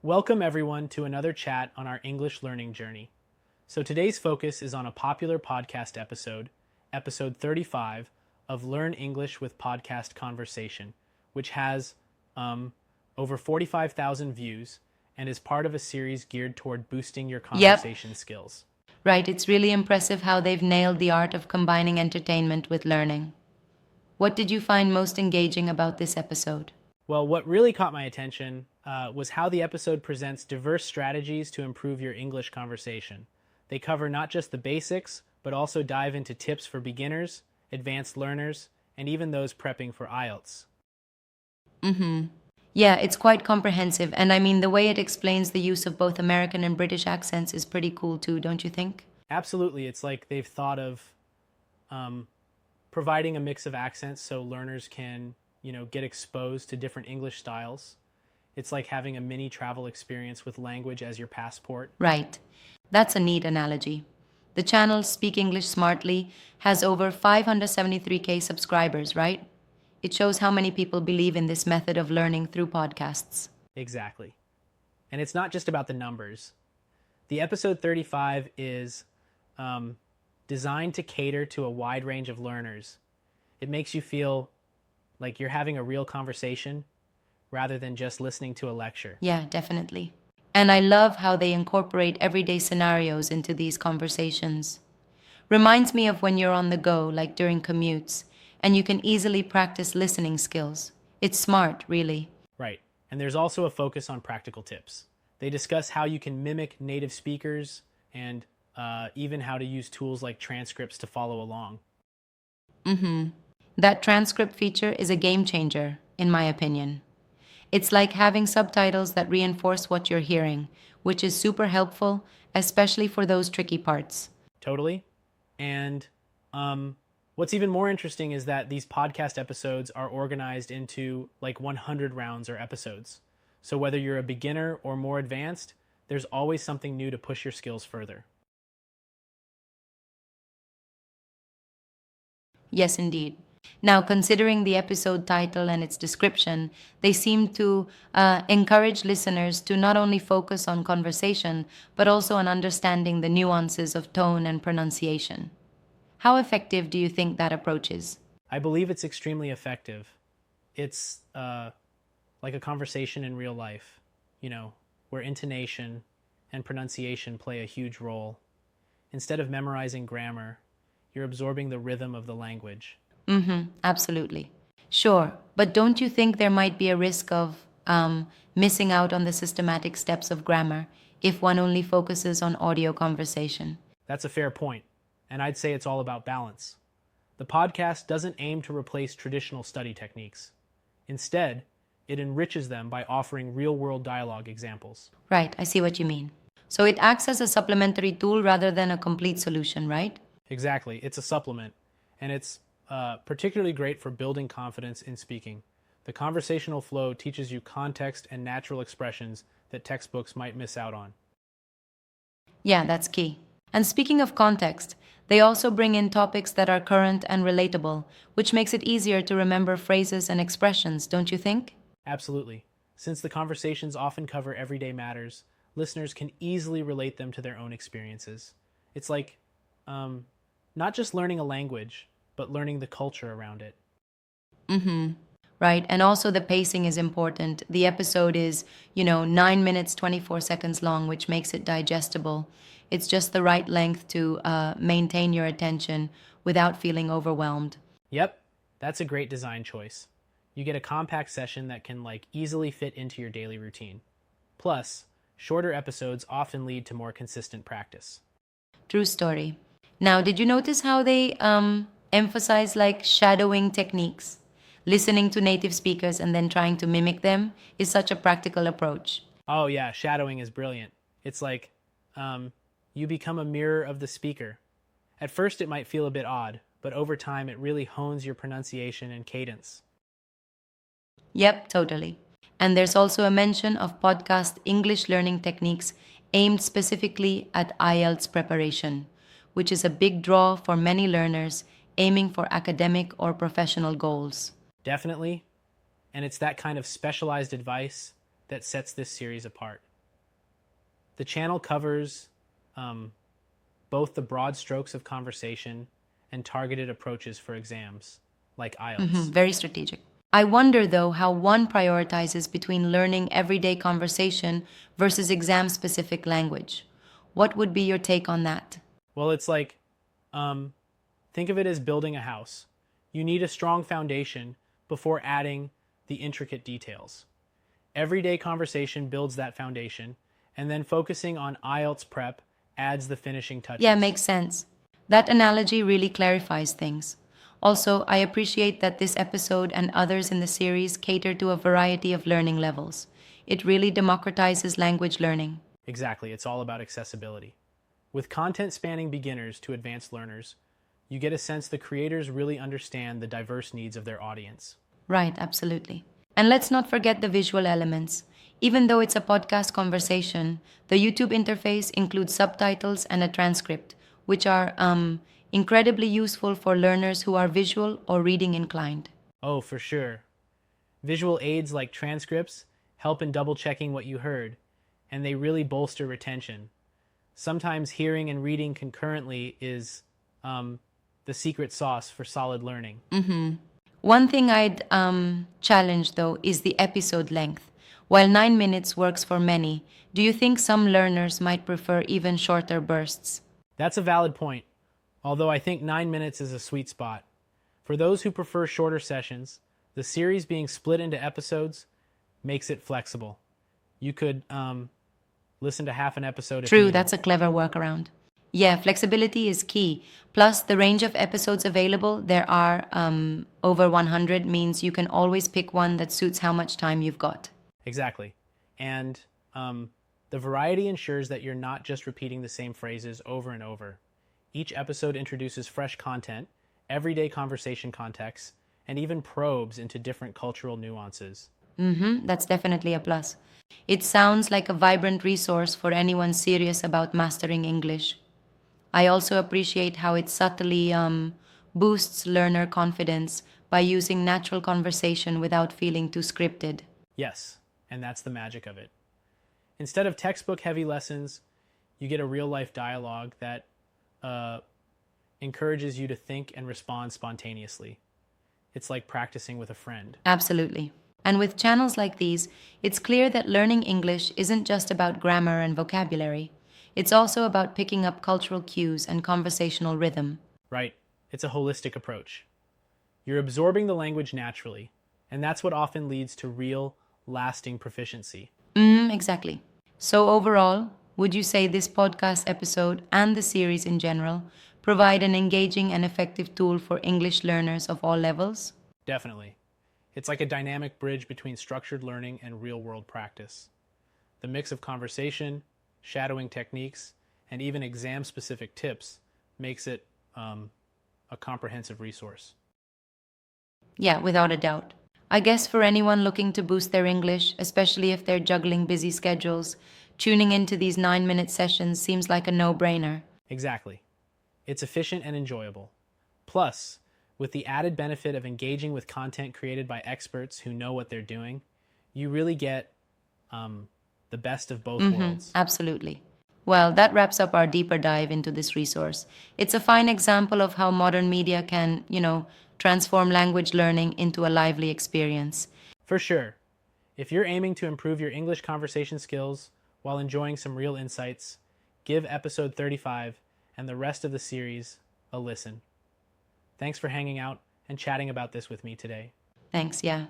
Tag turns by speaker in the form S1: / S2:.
S1: Welcome everyone to another chat on our English learning journey. So today's focus is on a popular podcast episode, episode 35 of Learn English with Podcast Conversation, which has over 45,000 views and is part of a series geared toward boosting your conversation skills.
S2: Right, it's really impressive how they've nailed the art of combining entertainment with learning. What did you find most engaging about this episode?
S1: Well, what really caught my attention was how the episode presents diverse strategies to improve your English conversation. They cover not just the basics, but also dive into tips for beginners, advanced learners, and even those prepping for IELTS.
S2: Yeah, it's quite comprehensive, and I mean, the way it explains the use of both American and British accents is pretty cool too, don't you think?
S1: Absolutely, it's like they've thought of providing a mix of accents so learners can, get exposed to different English styles. It's like having a mini travel experience with language as your passport.
S2: Right. That's a neat analogy. The channel Speak English Smartly has over 573K subscribers, right? It shows how many people believe in this method of learning through podcasts.
S1: Exactly. And it's not just about the numbers. The episode 35 is designed to cater to a wide range of learners. It makes you feel like you're having a real conversation rather than just listening to a lecture.
S2: Yeah, definitely. And I love how they incorporate everyday scenarios into these conversations. Reminds me of when you're on the go, like during commutes, and you can easily practice listening skills. It's smart, really.
S1: Right. And there's also a focus on practical tips. They discuss how you can mimic native speakers and even how to use tools like transcripts to follow along.
S2: That transcript feature is a game changer, in my opinion. It's like having subtitles that reinforce what you're hearing, which is super helpful, especially for those tricky parts.
S1: Totally. And what's even more interesting is that these podcast episodes are organized into like 100 rounds or episodes. So whether you're a beginner or more advanced, there's always something new to push your skills further.
S2: Yes, indeed. Now, considering the episode title and its description, they seem to encourage listeners to not only focus on conversation, but also on understanding the nuances of tone and pronunciation. How effective do you think that approach is?
S1: I believe it's extremely effective. It's like a conversation in real life, where intonation and pronunciation play a huge role. Instead of memorizing grammar, you're absorbing the rhythm of the language.
S2: Absolutely. Sure, but don't you think there might be a risk of missing out on the systematic steps of grammar if one only focuses on audio conversation?
S1: That's a fair point, and I'd say it's all about balance. The podcast doesn't aim to replace traditional study techniques. Instead, it enriches them by offering real-world dialogue examples.
S2: Right, I see what you mean. So it acts as a supplementary tool rather than a complete solution, right?
S1: Exactly, it's a supplement, and it's particularly great for building confidence in speaking. The conversational flow teaches you context and natural expressions that textbooks might miss out on.
S2: Yeah, that's key. And speaking of context, they also bring in topics that are current and relatable, which makes it easier to remember phrases and expressions, don't you think?
S1: Absolutely. Since the conversations often cover everyday matters, listeners can easily relate them to their own experiences. It's like not just learning a language, but learning the culture around it.
S2: Right, and also the pacing is important. The episode is, 9 minutes, 24 seconds long, which makes it digestible. It's just the right length to maintain your attention without feeling overwhelmed.
S1: Yep, that's a great design choice. You get a compact session that can easily fit into your daily routine. Plus, shorter episodes often lead to more consistent practice.
S2: True story. Now, did you notice how they emphasize shadowing techniques? Listening to native speakers and then trying to mimic them is such a practical approach.
S1: Oh yeah, shadowing is brilliant. It's like you become a mirror of the speaker. At first it might feel a bit odd, but over time it really hones your pronunciation and cadence.
S2: Yep, totally. And there's also a mention of podcast English learning techniques aimed specifically at IELTS preparation, which is a big draw for many learners aiming for academic or professional goals.
S1: Definitely. And it's that kind of specialized advice that sets this series apart. The channel covers both the broad strokes of conversation and targeted approaches for exams, like IELTS.
S2: Very strategic. I wonder, though, how one prioritizes between learning everyday conversation versus exam specific language. What would be your take on that?
S1: Well, it's like, think of it as building a house. You need a strong foundation before adding the intricate details. Everyday conversation builds that foundation, and then focusing on IELTS prep adds the finishing touches.
S2: Yeah, makes sense. That analogy really clarifies things. Also, I appreciate that this episode and others in the series cater to a variety of learning levels. It really democratizes language learning.
S1: Exactly, it's all about accessibility. With content spanning beginners to advanced learners, you get a sense the creators really understand the diverse needs of their audience.
S2: Right, absolutely. And let's not forget the visual elements. Even though it's a podcast conversation, the YouTube interface includes subtitles and a transcript, which are incredibly useful for learners who are visual or reading inclined.
S1: Oh, for sure. Visual aids like transcripts help in double checking what you heard, and they really bolster retention. Sometimes hearing and reading concurrently is the secret sauce for solid learning.
S2: One thing I'd challenge, though, is the episode length. While 9 minutes works for many, do you think some learners might prefer even shorter bursts?
S1: That's a valid point, although I think 9 minutes is a sweet spot. For those who prefer shorter sessions, the series being split into episodes makes it flexible. You could listen to half an episode if
S2: True,
S1: needed.
S2: that's a clever workaround. Yeah, flexibility is key. Plus, the range of episodes available, there are over 100, means you can always pick one that suits how much time you've got.
S1: Exactly. And the variety ensures that you're not just repeating the same phrases over and over. Each episode introduces fresh content, everyday conversation contexts, and even probes into different cultural nuances.
S2: That's definitely a plus. It sounds like a vibrant resource for anyone serious about mastering English. I also appreciate how it subtly boosts learner confidence by using natural conversation without feeling too scripted.
S1: Yes, and that's the magic of it. Instead of textbook-heavy lessons, you get a real-life dialogue that encourages you to think and respond spontaneously. It's like practicing with a friend.
S2: Absolutely. And with channels like these, it's clear that learning English isn't just about grammar and vocabulary. It's also about picking up cultural cues and conversational rhythm.
S1: Right. It's a holistic approach. You're absorbing the language naturally, and that's what often leads to real, lasting proficiency.
S2: Exactly. So overall, would you say this podcast episode and the series in general provide an engaging and effective tool for English learners of all levels?
S1: Definitely. It's like a dynamic bridge between structured learning and real-world practice. The mix of conversation, shadowing techniques, and even exam-specific tips makes it a comprehensive resource.
S2: Yeah, without a doubt. I guess for anyone looking to boost their English, especially if they're juggling busy schedules, tuning into these 9-minute sessions seems like a no-brainer.
S1: Exactly. It's efficient and enjoyable. Plus, with the added benefit of engaging with content created by experts who know what they're doing, you really get the best of both worlds.
S2: Absolutely. Well, that wraps up our deeper dive into this resource. It's a fine example of how modern media can, transform language learning into a lively experience.
S1: For sure. If you're aiming to improve your English conversation skills while enjoying some real insights, give episode 35 and the rest of the series a listen. Thanks for hanging out and chatting about this with me today.
S2: Thanks, yeah.